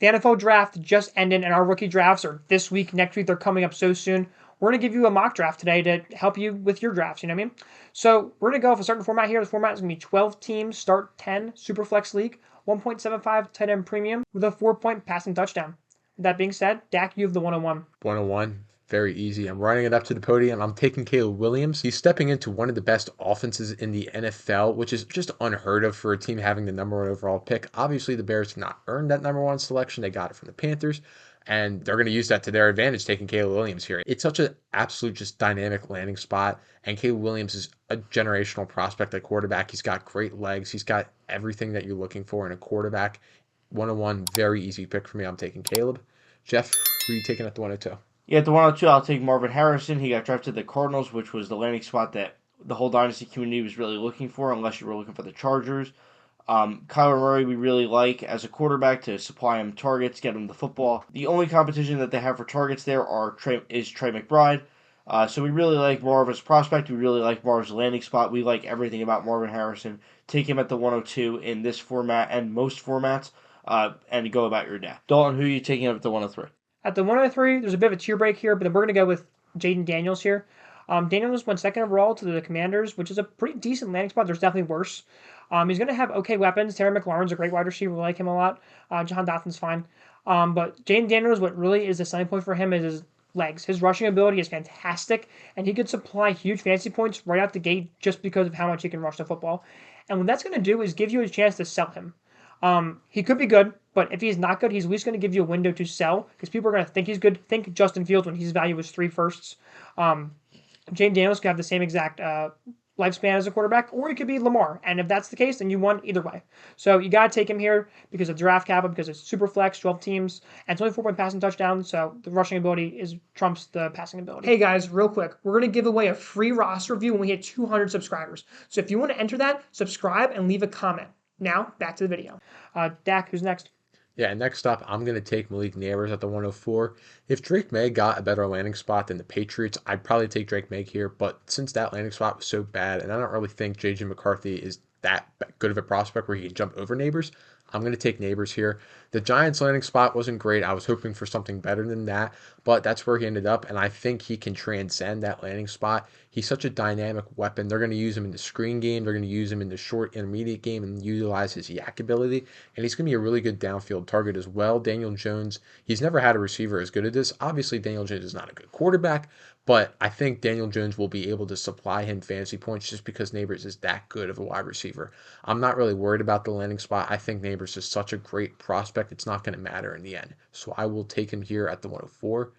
The NFL draft just ended, and our rookie drafts are this week, next week. They're coming up so soon. We're going to give you a mock draft today to help you with your drafts. You know what I mean? So we're going to go with a certain format here. The format is going to be 12 teams, start 10, Superflex League, 1.75 tight end premium with a 4-point passing touchdown. With that being said, Dak, you have the 101. 101, very easy. I'm running it up to the podium. I'm taking Caleb Williams. He's stepping into one of the best offenses in the NFL, which is just unheard of for a team having the number 1 overall pick. Obviously, the Bears did not earn that number 1 selection. They got it from the Panthers, and they're going to use that to their advantage, taking Caleb Williams here. It's such an absolute just dynamic landing spot, and Caleb Williams is a generational prospect at quarterback. He's got great legs. He's got everything that you're looking for in a quarterback. 101, very easy pick for me. I'm taking Caleb. Jeff, who are you taking at the 102? Yeah, at the 102, I'll take Marvin Harrison. He got drafted to the Cardinals, which was the landing spot that the whole Dynasty community was really looking for, unless you were looking for the Chargers. Kyler Murray, we really like as a quarterback to supply him targets, get him the football. The only competition that they have for targets there is Trey McBride. So we really like Marv as a prospect. We really like Marv's landing spot. We like everything about Marvin Harrison. Take him at the 102 in this format and most formats, and go about your day. Dalton, who are you taking up at the 103? At the 103, there's a bit of a tier break here, but then we're going to go with Jaden Daniels here. Daniels went second overall to the Commanders, which is a pretty decent landing spot. There's definitely worse. He's going to have okay weapons. Terry McLaurin's a great wide receiver. We like him a lot. John Dotson's fine. But Jaden Daniels, what really is the selling point for him is his legs. His rushing ability is fantastic, and he could supply huge fantasy points right out the gate just because of how much he can rush the football. And what that's going to do is give you a chance to sell him. He could be good, but if he's not good, he's at least going to give you a window to sell because people are going to think he's good. Think Justin Fields when his value was 3 firsts. Jaden Daniels could have the same exact lifespan as a quarterback, or he could be Lamar. And if that's the case, then you won either way. So you got to take him here because of draft capital, because it's super flex, 12 teams, and it's only 4-point passing touchdown. So the rushing ability is trumps the passing ability. Hey guys, real quick, we're going to give away a free roster review when we hit 200 subscribers. So if you want to enter that, subscribe and leave a comment. Now, back to the video. Dak, who's next? Yeah, next up, I'm going to take Malik Neighbors at the 104. If Drake May got a better landing spot than the Patriots, I'd probably take Drake May here. But since that landing spot was so bad, and I don't really think J.J. McCarthy is that good of a prospect where he can jump over Neighbors, I'm going to take Neighbors here. The Giants' landing spot wasn't great. I was hoping for something better than that, but that's where he ended up, and I think he can transcend that landing spot. He's such a dynamic weapon. They're going to use him in the screen game. They're going to use him in the short intermediate game and utilize his yak ability, and he's going to be a really good downfield target as well. Daniel Jones, he's never had a receiver as good as this. Obviously, Daniel Jones is not a good quarterback, but I think Daniel Jones will be able to supply him fantasy points just because Neighbors is that good of a wide receiver. I'm not really worried about the landing spot. I think Neighbors is such a great prospect. It's not going to matter in the end. So I will take him here at the 104.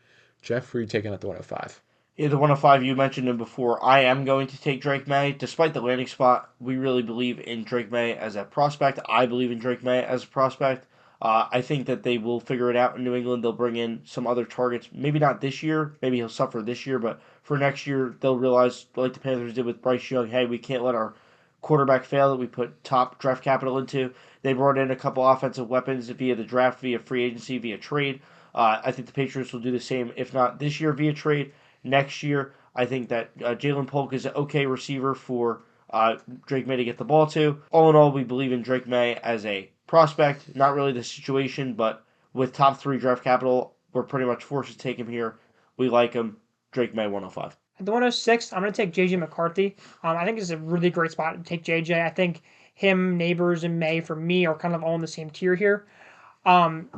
Jeff, who are you taking at the 105? Yeah, the 105, you mentioned him before. I am going to take Drake May. Despite the landing spot, we really believe in Drake May as a prospect. I believe in Drake May as a prospect. I think that they will figure it out in New England. They'll bring in some other targets. Maybe not this year. Maybe he'll suffer this year. But for next year, they'll realize, like the Panthers did with Bryce Young, hey, we can't let our quarterback fail that we put top draft capital into. They brought in a couple offensive weapons via the draft, via free agency, via trade. I think the Patriots will do the same, if not this year via trade. Next year, I think that Jalen Polk is an okay receiver for Drake May to get the ball to. All in all, we believe in Drake May as a prospect. Not really the situation, but with top 3 draft capital, we're pretty much forced to take him here. We like him. Drake May 105. At the 106, I'm going to take J.J. McCarthy. I think it's a really great spot to take J.J. I think him, Neighbors, and May, for me, are kind of all in the same tier here.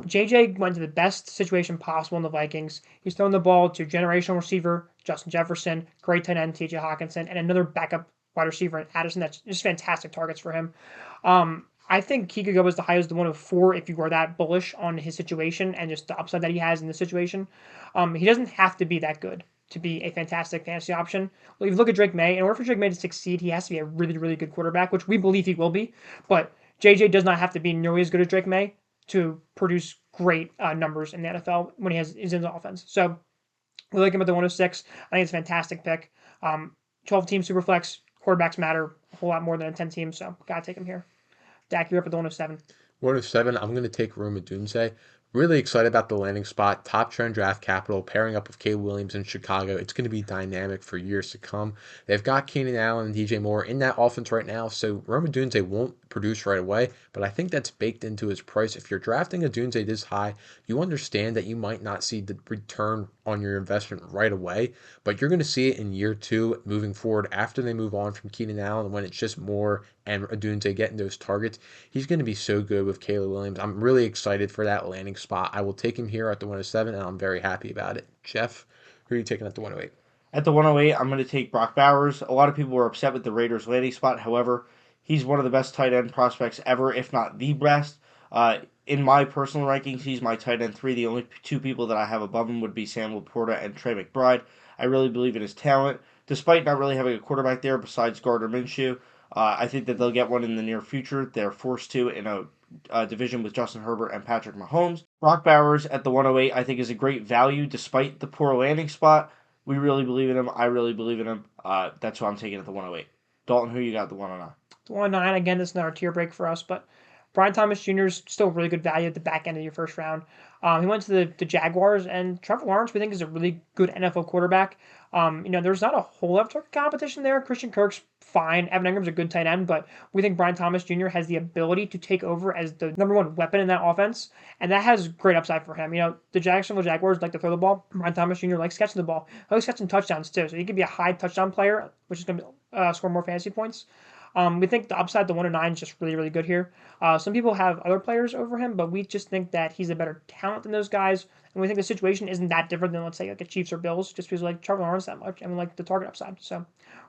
J.J. went to the best situation possible in the Vikings. He's thrown the ball to generational receiver Justin Jefferson, great tight end T.J. Hawkinson, and another backup wide receiver in Addison. That's just fantastic targets for him. I think he could go as high as the 104 if you were that bullish on his situation and just the upside that he has in the situation. He doesn't have to be that good to be a fantastic fantasy option. Well, if you look at Drake May, in order for Drake May to succeed, he has to be a really, really good quarterback, which we believe he will be. But JJ does not have to be nearly as good as Drake May to produce great numbers in the NFL when is in the offense. So we like him at the 106. I think it's a fantastic pick. 12-team Superflex, quarterbacks matter a whole lot more than a 10-team, so got to take him here. Dak, you're up at the 107. 107, I'm going to take Rome Odunze. Really excited about the landing spot. Top trend draft capital, pairing up with Caleb Williams in Chicago. It's going to be dynamic for years to come. They've got Keenan Allen and DJ Moore in that offense right now, so Rome Odunze won't produce right away, but I think that's baked into his price. If you're drafting a Dunze this high, you understand that you might not see the return on your investment right away, but you're going to see it in year 2 moving forward after they move on from Keenan Allen when it's just more and Dunze getting those targets. He's going to be so good with Caleb Williams. I'm really excited for that landing spot. I will take him here at the 107, and I'm very happy about it. Jeff, who are you taking at the 108? At the 108, I'm going to take Brock Bowers. A lot of people were upset with the Raiders' landing spot. However, he's one of the best tight end prospects ever, if not the best. In my personal rankings, he's my tight end 3. The only 2 people that I have above him would be Sam Laporta and Trey McBride. I really believe in his talent. Despite not really having a quarterback there besides Gardner Minshew, I think that they'll get one in the near future. They're forced to in a division with Justin Herbert and Patrick Mahomes. Brock Bowers at the 108, I think, is a great value despite the poor landing spot. We really believe in him. I really believe in him. That's who I'm taking at the 108. Dalton, who you got at the 109? The 109, again, this is another tier break for us, but Brian Thomas Jr. is still really good value at the back end of your first round. He went to the Jaguars, and Trevor Lawrence, we think, is a really good NFL quarterback. There's not a whole lot of competition there. Christian Kirk's fine. Evan Ingram's a good tight end, but we think Brian Thomas Jr. has the ability to take over as the number 1 weapon in that offense, and that has great upside for him. The Jacksonville Jaguars like to throw the ball. Brian Thomas Jr. likes catching the ball. He likes catching touchdowns too, so he could be a high touchdown player, which is going to score more fantasy points. We think the upside, the 109, is just really, really good here. Some people have other players over him, but we just think that he's a better talent than those guys. And we think the situation isn't that different than, let's say, like a Chiefs or Bills, just because we like Trevor Lawrence that much and we like the target upside. So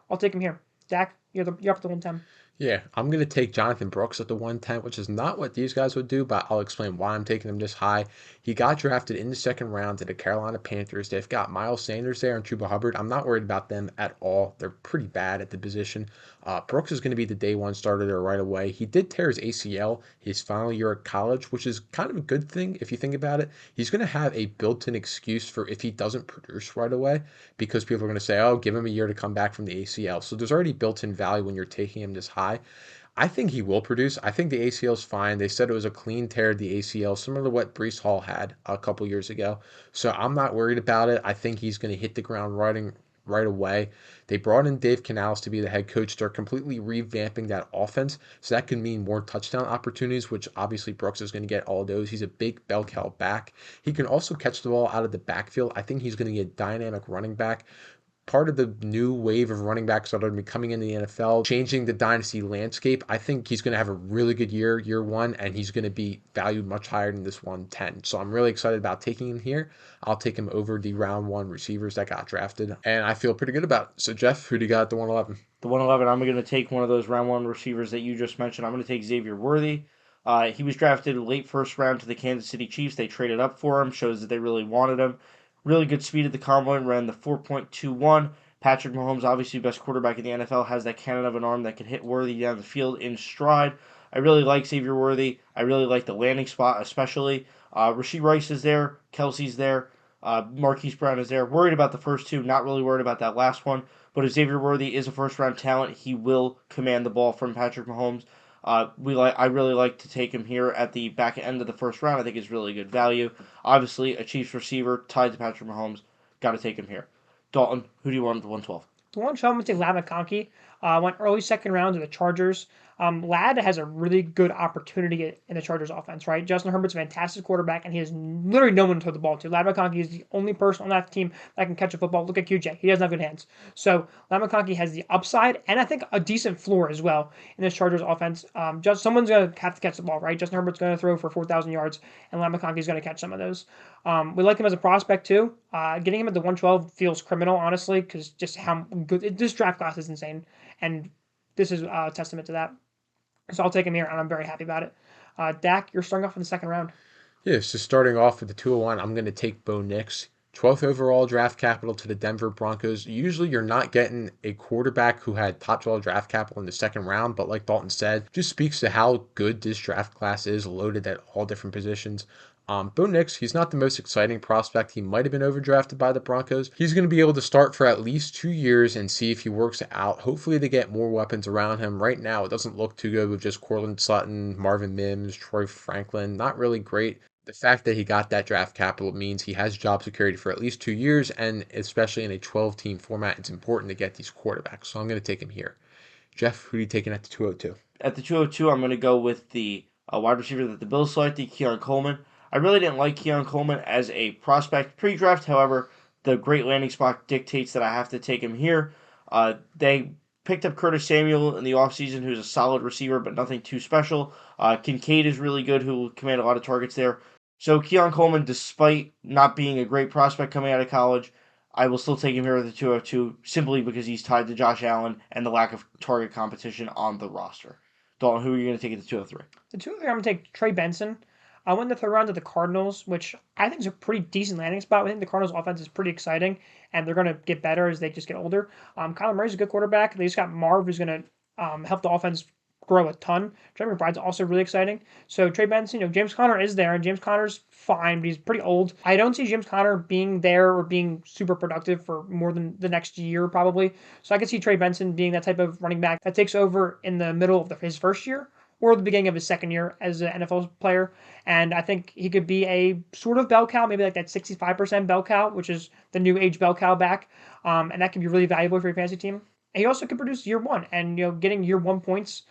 I'll take him here. Dak, you're up to the 110. Yeah, I'm going to take Jonathan Brooks at the 110, which is not what these guys would do, but I'll explain why I'm taking him this high. He got drafted in the second round to the Carolina Panthers. They've got Miles Sanders there and Chuba Hubbard. I'm not worried about them at all. They're pretty bad at the position. Brooks is going to be the day 1 starter there right away. He did tear his ACL his final year at college, which is kind of a good thing if you think about it. He's going to have a built-in excuse for if he doesn't produce right away, because people are going to say, oh, give him a year to come back from the ACL. So there's already built-in value when you're taking him this high. I think he will produce. I think the ACL is fine. They said it was a clean tear of the ACL, similar to what Breece Hall had a couple years ago. So I'm not worried about it. I think he's going to hit the ground running right away. They brought in Dave Canales to be the head coach. They're completely revamping that offense. So that can mean more touchdown opportunities, which obviously Brooks is going to get all of those. He's a big bell cow back. He can also catch the ball out of the backfield. I think he's going to be a dynamic running back. Part of the new wave of running backs that are going to be coming into the NFL, changing the dynasty landscape. I think he's going to have a really good year 1, and he's going to be valued much higher than this 110. So I'm really excited about taking him here. I'll take him over the round 1 receivers that got drafted, and I feel pretty good about it. So Jeff, who do you got at the 111? The 111, I'm going to take one of those round 1 receivers that you just mentioned. I'm going to take Xavier Worthy. He was drafted late first round to the Kansas City Chiefs. They traded up for him, shows that they really wanted him. Really good speed at the combine, ran the 4.21. Patrick Mahomes, obviously best quarterback in the NFL, has that cannon of an arm that can hit Worthy down the field in stride. I really like Xavier Worthy. I really like the landing spot especially. Rashee Rice is there. Kelsey's there. Marquise Brown is there. Worried about the first 2, not really worried about that last one. But if Xavier Worthy is a first-round talent, he will command the ball from Patrick Mahomes. I really like to take him here at the back end of the first round. I think it's really good value. Obviously, a Chiefs receiver tied to Patrick Mahomes. Got to take him here. Dalton, who do you want at the 112? The 112, I'm going to take Ladd McConkey. Went early second round to the Chargers. Ladd has a really good opportunity in the Chargers offense, right? Justin Herbert's a fantastic quarterback, and he has literally no one to throw the ball to. Ladd McConkey is the only person on that team that can catch a football. Look at QJ. He doesn't have good hands. So Ladd McConkey has the upside, and I think a decent floor as well in this Chargers offense. Someone's going to have to catch the ball, right? Justin Herbert's going to throw for 4,000 yards, and Ladd McConkey's going to catch some of those. We like him as a prospect, too. Getting him at the 112 feels criminal, honestly, because just how good this draft class is insane, and this is a testament to that. So I'll take him here, and I'm very happy about it. Dak, you're starting off in the second round. Yeah, so starting off with the 201, I'm going to take Bo Nix. 12th overall draft capital to the Denver Broncos. Usually you're not getting a quarterback who had top 12 draft capital in the second round, but like Dalton said, just speaks to how good this draft class is, loaded at all different positions. Bo Nix, he's not the most exciting prospect. He might have been overdrafted by the Broncos. He's going to be able to start for at least 2 years and see if he works out. Hopefully they get more weapons around him. Right now, it doesn't look too good with just Courtland Sutton, Marvin Mims, Troy Franklin. Not really great. The fact that he got that draft capital means he has job security for at least 2 years, and especially in a 12-team format, it's important to get these quarterbacks. So I'm going to take him here. Jeff, who are you taking at the 202? At the 202, I'm going to go with the wide receiver that the Bills selected, Keon Coleman. I really didn't like Keon Coleman as a prospect pre-draft. However, the great landing spot dictates that I have to take him here. They picked up Curtis Samuel in the offseason, who's a solid receiver, but nothing too special. Kincaid is really good, who will command a lot of targets there. So Keon Coleman, despite not being a great prospect coming out of college, I will still take him here at the 202 simply because he's tied to Josh Allen and the lack of target competition on the roster. Dalton, who are you going to take at the 203? The 203, I'm going to take Trey Benson. I went the third round to the Cardinals, which I think is a pretty decent landing spot. I think the Cardinals' offense is pretty exciting, and they're going to get better as they just get older. Kyler Murray's a good quarterback. They just got Marv, who's going to help the offense grow a ton. Trey McBride's also really exciting. So Trey Benson, James Conner is there, and James Conner's fine, but he's pretty old. I don't see James Conner being there or being super productive for more than the next year, probably. So I could see Trey Benson being that type of running back that takes over in the middle of his first year or the beginning of his second year as an NFL player. And I think he could be a sort of bell cow, maybe like that 65% bell cow, which is the new age bell cow back. And that can be really valuable for your fantasy team. And he also could produce year one. And, getting year one points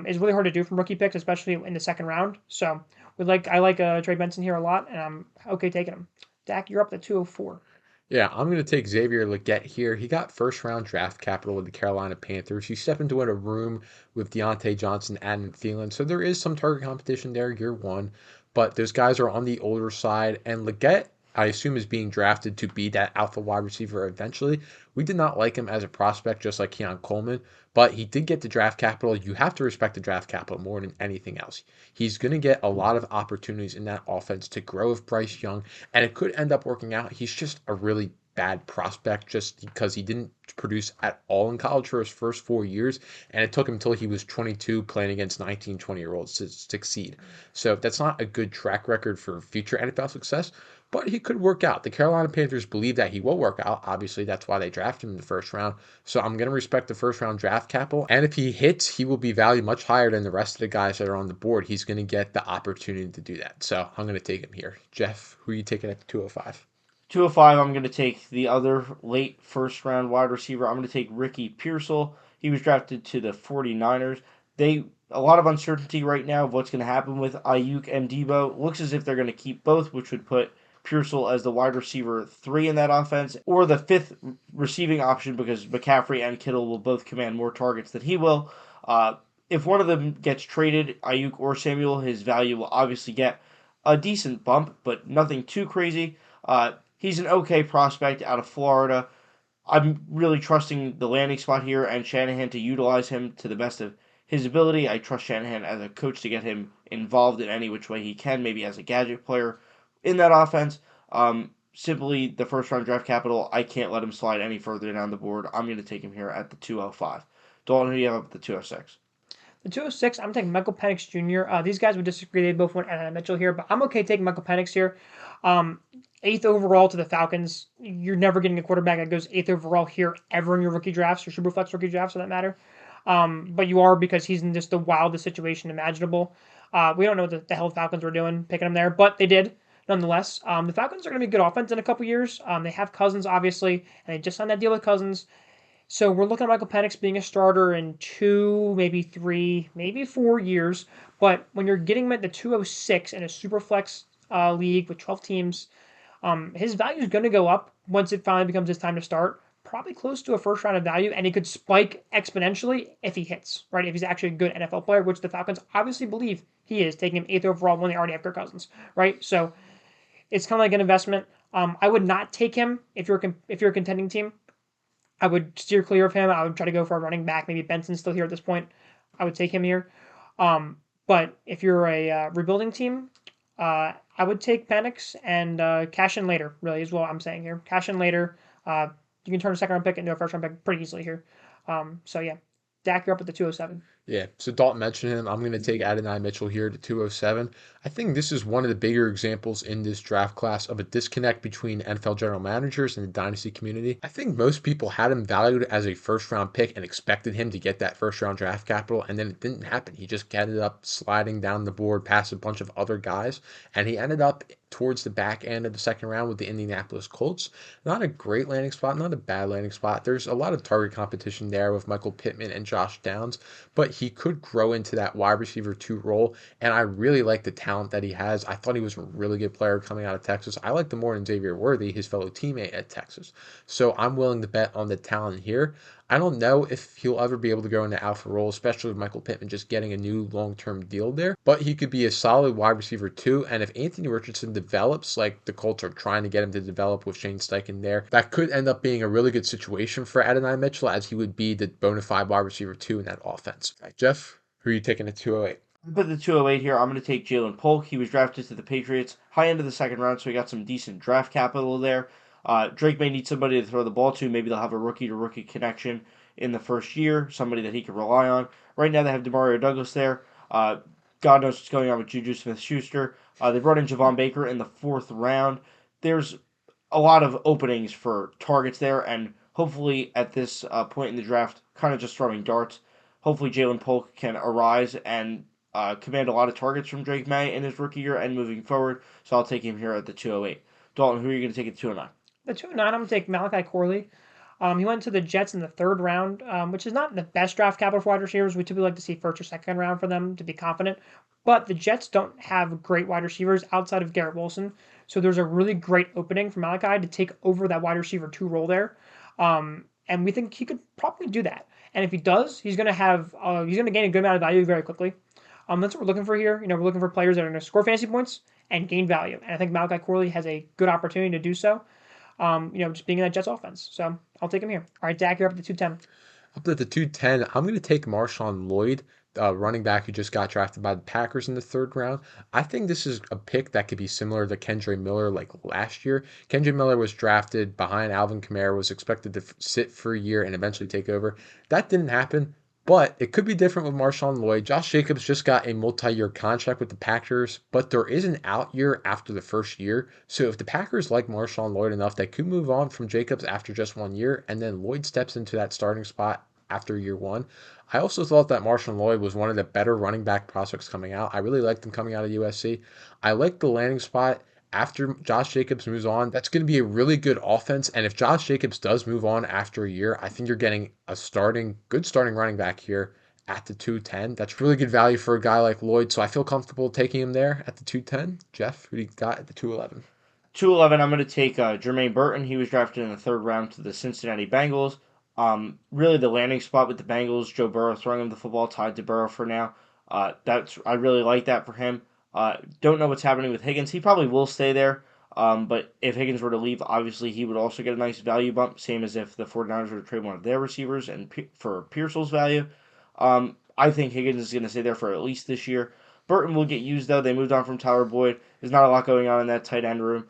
is really hard to do from rookie picks, especially in the second round. So I like Trey Benson here a lot, and I'm okay taking him. Dak, you're up to 204. Yeah, I'm going to take Xavier Legette here. He got first-round draft capital with the Carolina Panthers. He stepped into a room with Deontay Johnson, Adam Thielen. So there is some target competition there year one, but those guys are on the older side. And Legette, I assume, is being drafted to be that alpha wide receiver eventually. We did not like him as a prospect, just like Keon Coleman, but he did get the draft capital. You have to respect the draft capital more than anything else. He's going to get a lot of opportunities in that offense to grow with Bryce Young, and it could end up working out. He's just a really bad prospect just because he didn't produce at all in college for his first 4 years, and it took him until he was 22 playing against 19, 20-year-olds to succeed. So that's not a good track record for future NFL success, but he could work out. The Carolina Panthers believe that he will work out. Obviously, that's why they drafted him in the first round. So I'm going to respect the first round draft capital. And if he hits, he will be valued much higher than the rest of the guys that are on the board. He's going to get the opportunity to do that. So I'm going to take him here. Jeff, who are you taking at 205? 205, I'm going to take the other late first round wide receiver. I'm going to take Ricky Pearsall. He was drafted to the 49ers. A lot of uncertainty right now of what's going to happen with Ayuk and Debo. Looks as if they're going to keep both, which would put Pearsall as the wide receiver 3 in that offense, or the 5th receiving option because McCaffrey and Kittle will both command more targets than he will. If one of them gets traded, Ayuk or Samuel, his value will obviously get a decent bump, but nothing too crazy. He's an okay prospect out of Florida. I'm really trusting the landing spot here and Shanahan to utilize him to the best of his ability. I trust Shanahan as a coach to get him involved in any which way he can, maybe as a gadget player in that offense. Simply the first round draft capital, I can't let him slide any further down the board. I'm going to take him here at the 205. Dalton, who do you have up at the 206? The 206, I'm taking Michael Penix Jr. These guys would disagree. They both went Anna Mitchell here, but I'm okay taking Michael Penix here. 8th overall to the Falcons. You're never getting a quarterback that goes 8th overall here ever in your rookie drafts or Superflex rookie drafts for that matter. But you are because he's in just the wildest situation imaginable. We don't know what the hell the Falcons were doing picking him there, but they did nonetheless. The Falcons are going to be a good offense in a couple years. They have Cousins, obviously, and they just signed that deal with Cousins. So we're looking at Michael Penix being a starter in 2, maybe 3, maybe 4 years. But when you're getting him at the 206 in a Superflex league with 12 teams, his value is going to go up once it finally becomes his time to start. Probably close to a first round of value, and he could spike exponentially if he hits, right? If he's actually a good NFL player, which the Falcons obviously believe he is, taking him 8th overall when they already have Kirk Cousins, right? So it's kind of like an investment. I would not take him if you're a contending team. I would steer clear of him. I would try to go for a running back. Maybe Benson's still here at this point. I would take him here. But if you're a rebuilding team, I would take Penix and cash in later, really, is what I'm saying here. Cash in later. You can turn a second-round pick into a first-round pick pretty easily here. So, yeah. Dak, you're up at the 207. Yeah, so Dalton mentioned him. I'm going to take Adonai Mitchell here to 207. I think this is one of the bigger examples in this draft class of a disconnect between NFL general managers and the Dynasty community. I think most people had him valued as a first-round pick and expected him to get that first-round draft capital, and then it didn't happen. He just ended up sliding down the board past a bunch of other guys, and he ended up towards the back end of the second round with the Indianapolis Colts. Not a great landing spot, not a bad landing spot. There's a lot of target competition there with Michael Pittman and Josh Downs, but he could grow into that wide receiver 2 role, and I really like the talent that he has. I thought he was a really good player coming out of Texas. I like him more than Xavier Worthy, his fellow teammate at Texas. So I'm willing to bet on the talent here. I don't know if he'll ever be able to go into alpha role, especially with Michael Pittman just getting a new long-term deal there. But he could be a solid wide receiver too. And if Anthony Richardson develops like the Colts are trying to get him to develop with Shane Steichen there, that could end up being a really good situation for Adonai Mitchell, as he would be the bona fide wide receiver 2 in that offense. Right, Jeff, who are you taking at 208? I put the 208 here. I'm going to take Jalen Polk. He was drafted to the Patriots high end of the second round, so he got some decent draft capital there. Drake may need somebody to throw the ball to. Maybe they'll have a rookie-to-rookie connection in the first year, somebody that he can rely on. Right now they have Demario Douglas there. God knows what's going on with Juju Smith-Schuster. They brought in Javon Baker in the fourth round. There's a lot of openings for targets there, and hopefully at this point in the draft, kind of just throwing darts, hopefully Jalen Polk can arise and command a lot of targets from Drake May in his rookie year and moving forward. So I'll take him here at the 208. Dalton, who are you going to take at 209? The 209, I'm going to take Malachi Corley. He went to the Jets in the third round, which is not the best draft capital for wide receivers. We typically like to see first or second round for them to be confident. But the Jets don't have great wide receivers outside of Garrett Wilson. So there's a really great opening for Malachi to take over that wide receiver 2 role there. And we think he could probably do that. And if he does, he's going to gain a good amount of value very quickly. That's what we're looking for here. We're looking for players that are going to score fantasy points and gain value. And I think Malachi Corley has a good opportunity to do so. Just being in that Jets offense. So I'll take him here. All right, Dak, you're up to 210. Up at the 210, I'm going to take Marshawn Lloyd, running back who just got drafted by the Packers in the third round. I think this is a pick that could be similar to Kendre Miller like last year. Kendre Miller was drafted behind Alvin Kamara, was expected to sit for a year and eventually take over. That didn't happen. But it could be different with Marshawn Lloyd. Josh Jacobs just got a multi-year contract with the Packers, but there is an out year after the first year. So if the Packers like Marshawn Lloyd enough, they could move on from Jacobs after just 1 year, and then Lloyd steps into that starting spot after year 1. I also thought that Marshawn Lloyd was one of the better running back prospects coming out. I really liked him coming out of USC. I like the landing spot after Josh Jacobs moves on. That's going to be a really good offense. And if Josh Jacobs does move on after a year, I think you're getting a good starting running back here at the 210. That's really good value for a guy like Lloyd. So I feel comfortable taking him there at the 210. Jeff, who do you got at the 211? 211, I'm going to take Jermaine Burton. He was drafted in the third round to the Cincinnati Bengals. Really the landing spot with the Bengals, Joe Burrow throwing him the football, tied to Burrow for now. I really like that for him. Don't know what's happening with Higgins. He probably will stay there. But if Higgins were to leave, obviously he would also get a nice value bump, same as if the 49ers were to trade one of their receivers and for Pearsall's value. I think Higgins is going to stay there for at least this year. Burton will get used, though. They moved on from Tyler Boyd. There's not a lot going on in that tight end room.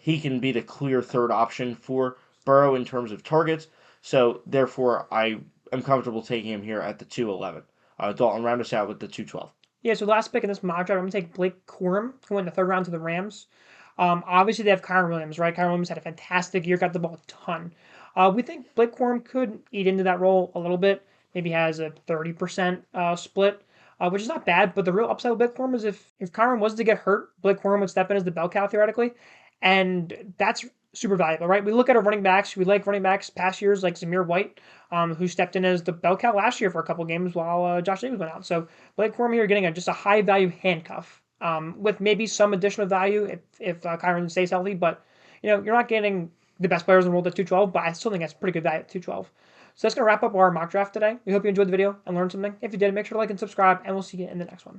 He can be the clear third option for Burrow in terms of targets. So, therefore, I am comfortable taking him here at the 211. Dalton, round us out with the 212. Yeah, so last pick in this mock draft, I'm going to take Blake Corum, who went in the third round to the Rams. Obviously, they have Kyron Williams, right? Kyron Williams had a fantastic year, got the ball a ton. We think Blake Corum could eat into that role a little bit. Maybe has a 30% split, which is not bad. But the real upside with Blake Corum is if Kyron was to get hurt, Blake Corum would step in as the bell cow theoretically. And that's super valuable, right? We look at our running backs. We like running backs past years like Zamir White, who stepped in as the bell cow last year for a couple games while Josh Jacobs went out. So Blake Corum here getting just a high value handcuff with maybe some additional value if Kyron stays healthy. But, you're not getting the best players in the world at 212, but I still think that's pretty good value at 212. So that's going to wrap up our mock draft today. We hope you enjoyed the video and learned something. If you did, make sure to like and subscribe, and we'll see you in the next one.